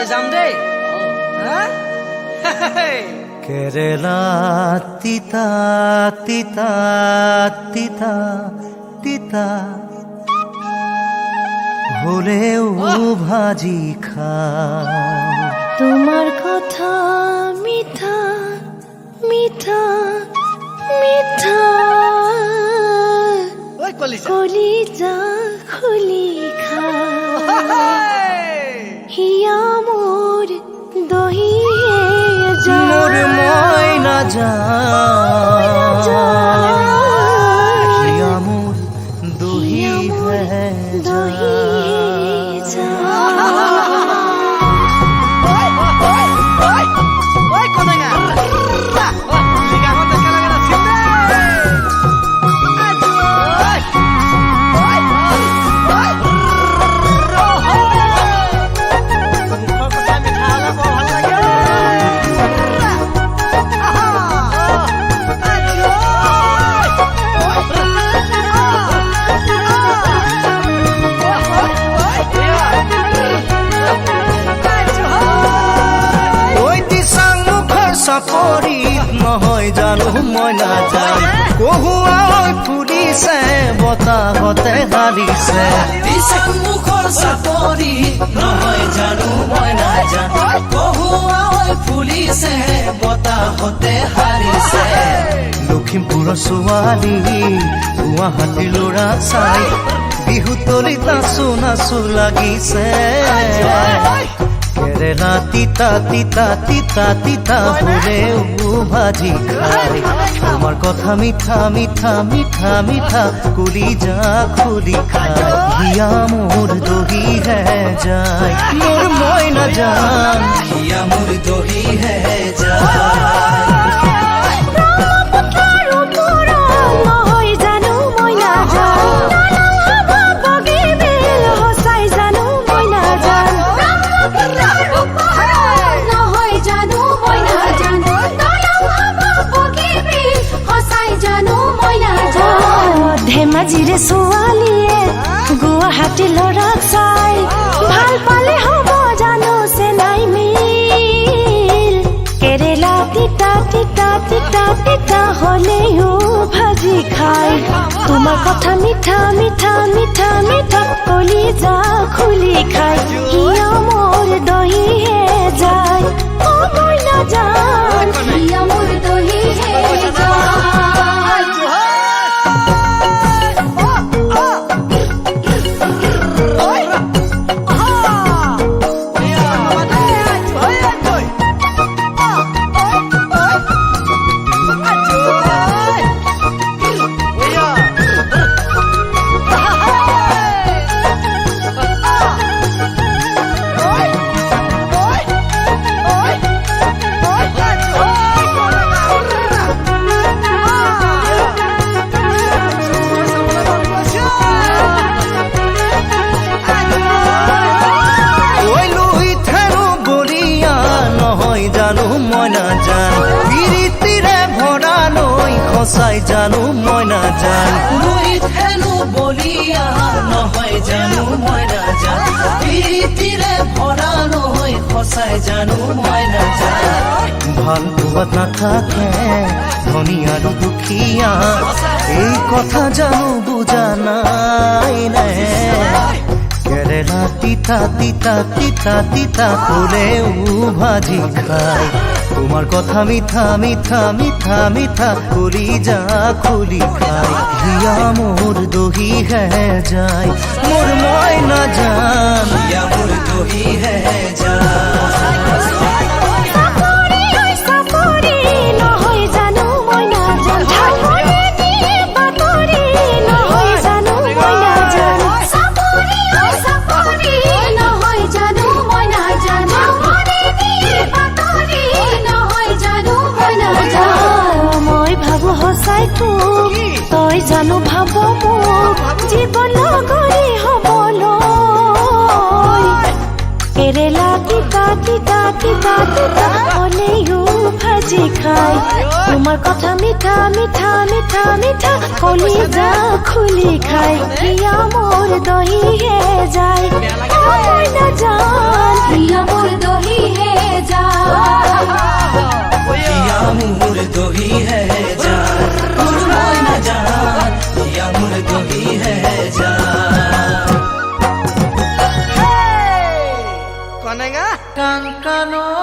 তালৈ যাম দেই। কেৰেলা তিতা তিতা তিতা তিতা হলেও ভাজি খা তোমার কথা মিঠা মিঠা মিঠা কলিজা খুলি খা হিয়া মোর দহি মোর ময়না যা হিয়া মোর দহি দহি চাপৰিত নহয় জানো মই নাযাম কহুৱা ফুৰিছে বতাহতে হাৰিছে মুখৰ চাপৰিত নহয় জানো মই নাযাম কহুৱা ফুলিছে বতাহতে হাৰিছে লখিমপুৰৰ ছোৱালী গুৱাহাটীৰ ল'ৰা চাই বিহুতলি নাচো নাচো লাগিছে কেৰেলা তিতা তিতা তিতা তিতা হলেও ভাজি খাই তোমার কথা মিঠা মিঠা মিঠা মিঠা কলিজা খুলি খাই হিয়া মোর দহি হে যায় মোর ময়না জান হিয়া মোর দহি হে যায় ধেমাজিৰে ছোৱালীয়ে গুৱাহাটী ল'ৰাক চাই ভাল পালে হ'ব জানো চেনাই মিল কেৰেলা তিতা তিতা তিতা তিতা হলেও ভাজি খাই তোমাৰ কথা মিঠা মিঠা মিঠা মিঠা কলিজা খুলি খাই হিয়া মোৰ দহি হে যায় মই নাযান হিয়া মোৰ দহি হে যায় সঁচাই জানো মই নাজান নৈত হেনো বলিয়া নহয় জানো মই নাজান প্ৰীতিৰে ভৰা নহয় সঁচাই জানো মই নাজান ভাল পোৱাত নাথাকে ধনী আৰু দুখীয়া এই কথা জানো বুজা নাই নে কেৰেলা তিতা তিতা তিতা তিতা হলেও ভাজি খাই তোমার কথা মিঠা মিঠা মিঠা মিঠা কলিজা খুলি খাই হিয়া মোর দহি হে যায় মোর ময়না জান হিয়া মোর দহি হে যায় তই জানো ভাব মোক জীৱন লগৰী হ'বলৈ কেৰেলা তিতা তিতা তিতা তিতা হলেও ভাজি খাই তোমাৰ কথা মিঠা মিঠা মিঠা মিঠা কলিজা খুলি খাই হিয়া মোৰ দহি হে যায় মই নাজান হিয়া মোৰ দহি জানো